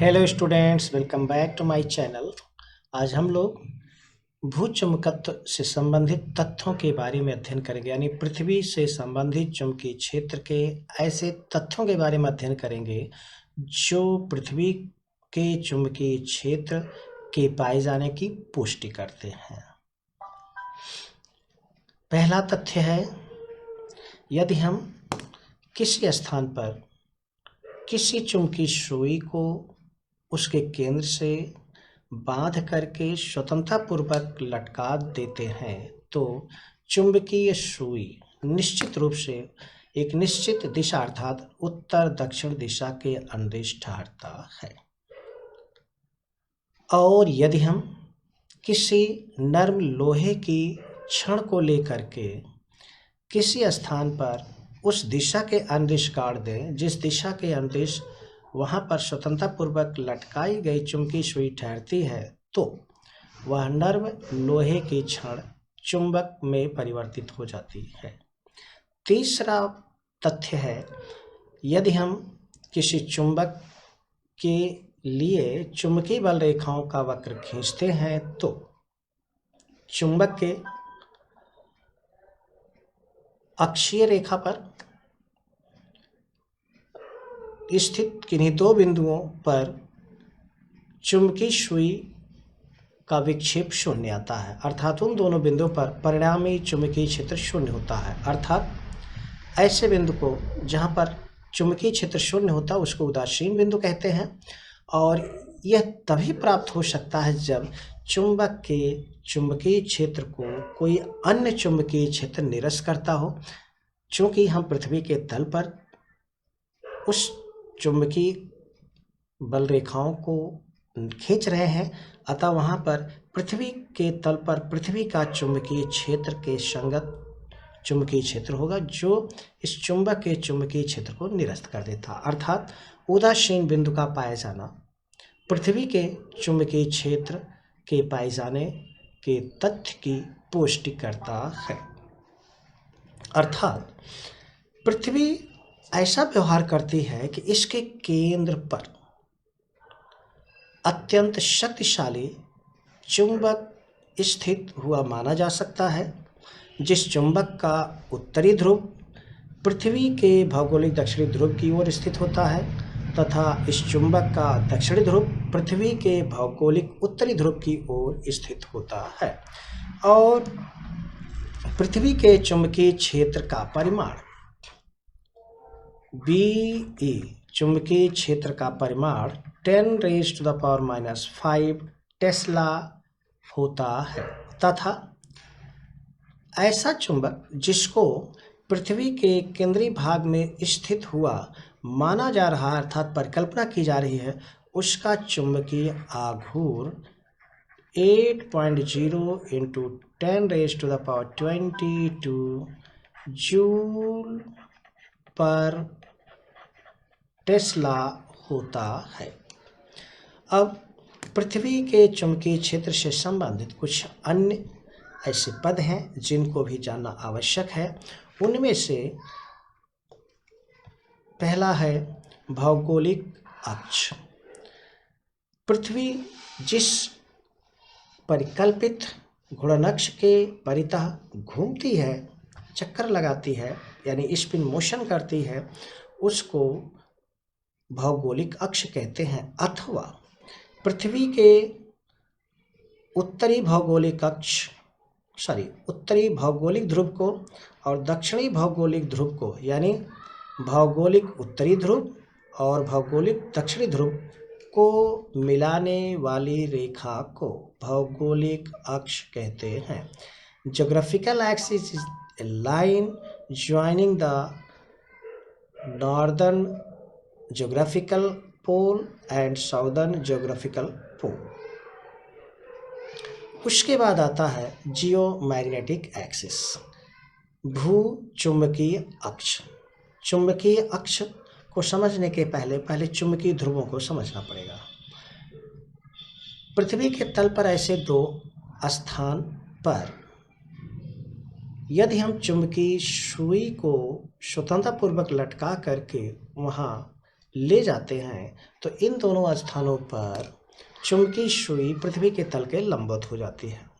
Hello students, welcome back to my channel. आज हम लोग भूचुंबकत्व से संबंधित तथ्यों के बारे में अध्ययन करेंगे, यानी पृथ्वी से संबंधित चुंबकीय क्षेत्र के ऐसे तथ्यों के बारे में अध्ययन करेंगे जो पृथ्वी के चुंबकीय क्षेत्र के पाए जाने की पुष्टि करते हैं। पहला तथ्य है, यदि हम किसी स्थान पर किसी चुंबकीय सुई को उसके केंद्र से बांध करके स्वतंत्रतापूर्वक लटका देते हैं तो चुंबकीय सुई निश्चित रूप से एक निश्चित दिशा अर्थात उत्तर दक्षिण दिशा के अनुदिश ठहरता है। और यदि हम किसी नर्म लोहे की छड़ को लेकर के किसी स्थान पर उस दिशा के अनुदिश गाड़ दें जिस दिशा के अनुदिश वहाँ पर स्वतंत्रतापूर्वक लटकाई गई चुंबकीय सुई ठहरती है तो वह नर्म लोहे की छड़ चुंबक में परिवर्तित हो जाती है। तीसरा तथ्य है, यदि हम किसी चुंबक के लिए चुंबकीय बल रेखाओं का वक्र खींचते हैं तो चुंबक के अक्षीय रेखा पर स्थित किन्हीं दो बिंदुओं पर चुंबकीय सुई का विक्षेप शून्य आता है, अर्थात उन दोनों बिंदुओं पर परिणामी चुंबकीय क्षेत्र शून्य होता है। अर्थात ऐसे बिंदु को जहां पर चुंबकीय क्षेत्र शून्य होता है उसको उदासीन बिंदु कहते हैं। और यह तभी प्राप्त हो सकता है जब चुंबक के चुंबकीय क्षेत्र को कोई अन्य चुंबकीय क्षेत्र निरस्त करता हो। चूंकि हम पृथ्वी के तल पर उस चुंबकीय बल रेखाओं को खींच रहे हैं, अतः वहाँ पर पृथ्वी के तल पर पृथ्वी का चुंबकीय क्षेत्र के संगत चुंबकीय क्षेत्र होगा जो इस चुंबक के चुंबकीय क्षेत्र को निरस्त कर देता। अर्थात उदासीन बिंदु का पाया जाना पृथ्वी के चुंबकीय क्षेत्र के पाए जाने के तथ्य की पुष्टि करता है। अर्थात पृथ्वी ऐसा व्यवहार करती है कि इसके केंद्र पर अत्यंत शक्तिशाली चुंबक स्थित हुआ माना जा सकता है, जिस चुंबक का उत्तरी ध्रुव पृथ्वी के भौगोलिक दक्षिणी ध्रुव की ओर स्थित होता है तथा इस चुंबक का दक्षिणी ध्रुव पृथ्वी के भौगोलिक उत्तरी ध्रुव की ओर स्थित होता है। और पृथ्वी के चुंबकीय क्षेत्र का परिमाण BE चुंबकीय क्षेत्र का परिमाण 10⁻⁻5 टेस्ला होता है तथा ऐसा चुंबक जिसको पृथ्वी के केंद्रीय भाग में स्थित हुआ माना जा रहा है अर्थात परिकल्पना की जा रही है, उसका चुंबकीय आघूर्ण 8.0 × 10⁻22 जूल पर टेस्ला होता है। अब पृथ्वी के चुंबकीय क्षेत्र से संबंधित कुछ अन्य ऐसे पद हैं जिनको भी जानना आवश्यक है। उनमें से पहला है भौगोलिक अक्ष। पृथ्वी जिस परिकल्पित घूर्णन के परितः घूमती है, चक्कर लगाती है यानी स्पिन मोशन करती है, उसको भौगोलिक अक्ष कहते हैं। अथवा पृथ्वी के उत्तरी भौगोलिक ध्रुव को और दक्षिणी भौगोलिक ध्रुव को यानी भौगोलिक उत्तरी ध्रुव और भौगोलिक दक्षिणी ध्रुव को मिलाने वाली रेखा को भौगोलिक अक्ष कहते हैं। Geographical axis is a line joining the northern geographical pole and southern geographical pole। उसके बाद आता है जियोमैग्नेटिक एक्सिस, भूचुंबकीय अक्ष। चुंबकीय अक्ष को समझने के पहले चुंबकीय ध्रुवों को समझना पड़ेगा। पृथ्वी के तल पर ऐसे दो स्थान पर यदि हम चुंबकीय सुई को स्वतंत्रतापूर्वक लटका करके वहाँ ले जाते हैं तो इन दोनों स्थानों पर चुंबकीय सुई पृथ्वी के तल के लंबवत हो जाती है।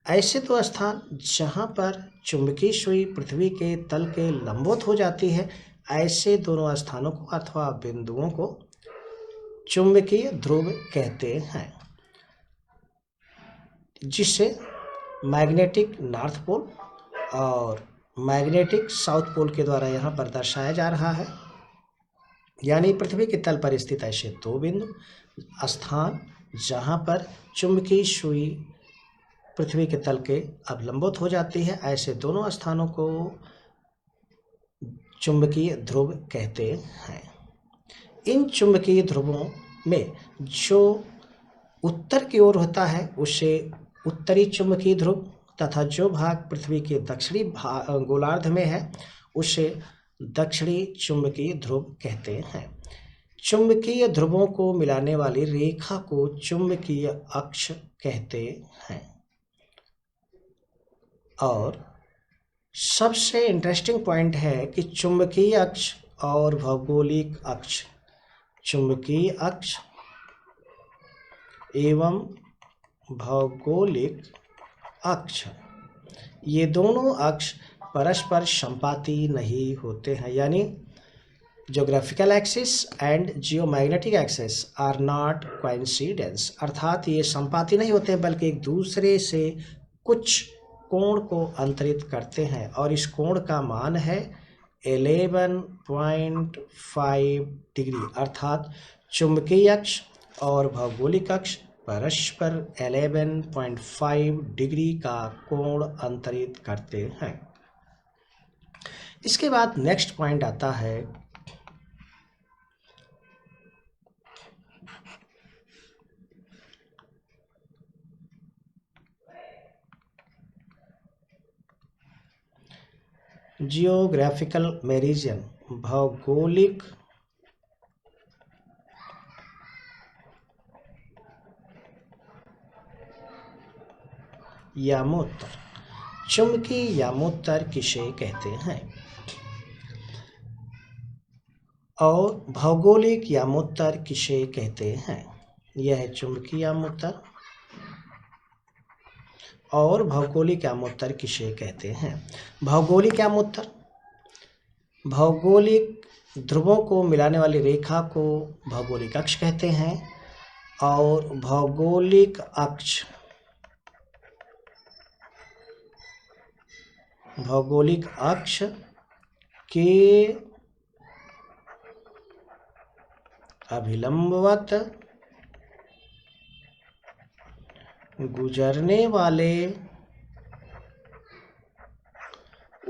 ऐसे दो स्थान जहां पर चुंबकीय सुई पृथ्वी के तल के लंबवत हो जाती है, ऐसे दोनों स्थानों को अथवा बिंदुओं को चुंबकीय ध्रुव कहते हैं, जिसे मैग्नेटिक नॉर्थ पोल और मैग्नेटिक साउथ पोल के द्वारा यहाँ पर दर्शाया जा रहा है। यानी पृथ्वी के तल पर स्थित ऐसे दो बिंदु स्थान जहाँ पर चुंबकीय सुई पृथ्वी के तल के अवलंबित हो जाती है, ऐसे दोनों स्थानों को चुंबकीय ध्रुव कहते हैं। इन चुंबकीय ध्रुवों में जो उत्तर की ओर होता है उसे उत्तरी चुंबकीय ध्रुव तथा जो भाग पृथ्वी के दक्षिणी गोलार्ध में है उसे दक्षिणी चुंबकीय ध्रुव कहते हैं। चुंबकीय ध्रुवों को मिलाने वाली रेखा को चुंबकीय अक्ष कहते हैं। और सबसे इंटरेस्टिंग पॉइंट है कि चुंबकीय अक्ष और भौगोलिक अक्ष, चुंबकीय अक्ष एवं भौगोलिक अक्ष, ये दोनों अक्ष परस्पर संपाती नहीं होते हैं। यानी geographical axis and geomagnetic axis are not coincidence, अर्थात ये संपाती नहीं होते हैं बल्कि एक दूसरे से कुछ कोण को अंतरित करते हैं और इस कोण का मान है 11.5 डिग्री, अर्थात चुंबकीय अक्ष और भौगोलिक अक्ष परस्पर 11.5 डिग्री का कोण अंतरित करते हैं। इसके बाद नेक्स्ट पॉइंट आता है जियोग्राफिकल मेरिडियन, भौगोलिक यामोत्तर। चुंबकीय यामोत्तर किसे कहते हैं और भौगोलिक यामोत्तर किसे कहते हैं? यह है चुंबकीय यामोत्तर और भौगोलिक यामोत्तर किसे कहते हैं? भौगोलिक यामोत्तर, भौगोलिक ध्रुवों को मिलाने वाली रेखा को भौगोलिक अक्ष कहते हैं और भौगोलिक अक्ष, भौगोलिक अक्ष के अभिलंबवत गुजरने वाले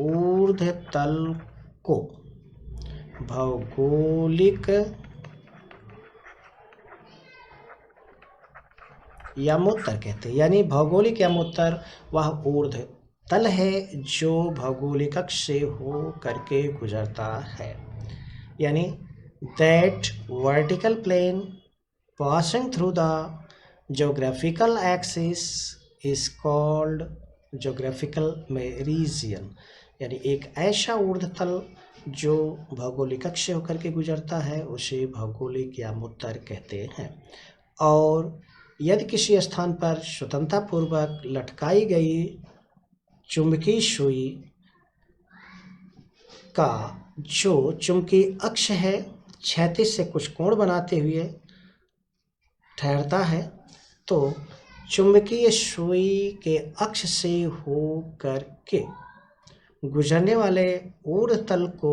ऊर्ध्व तल को भौगोलिक यामोत्तर कहते हैं। यानी भौगोलिक यामोत्तर वह ऊर्ध्व तल है जो भौगोलिक अक्ष से हो करके गुजरता है। यानी that vertical plane passing through the geographical axis is called geographical meridien, यानी एक ऐसा ऊर्ध्वतल जो भौगोलिक अक्ष से होकर के गुजरता है उसे भौगोलिक यामोत्तर कहते हैं। और यदि किसी स्थान पर स्वतंत्रता पूर्वक लटकाई गई चुंबकीय सुई का जो चुंबकीय अक्ष है क्षैतिज से कुछ कोण बनाते हुए ठहरता है तो चुंबकीय सुई के अक्ष से हो करके गुजरने वाले ऊर्ध्वतल को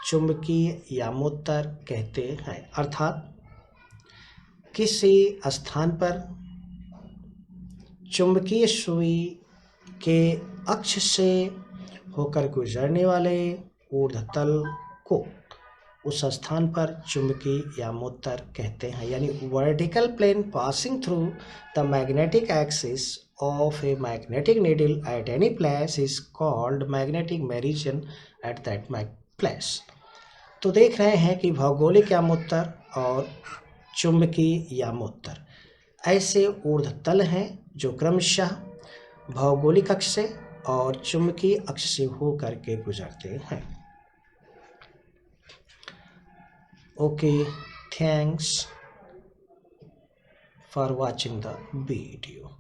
चुंबकीय यामोत्तर कहते हैं। अर्थात किसी स्थान पर चुंबकीय सुई के अक्ष से होकर गुजरने वाले ऊर्ध्वतल को उस स्थान पर चुंबकीय यामोत्तर कहते हैं। यानी vertical plane passing through the magnetic axis of a magnetic needle at any place is called magnetic meridian at that place. तो देख रहे हैं कि भौगोलिक यामोत्तर और चुंबकीय यामोत्तर ऐसे ऊर्ध्वतल हैं जो क्रमशः भौगोलिक अक्ष से और चुंबकीय अक्ष से हो करके गुजरते हैं। Okay, thanks for watching the video.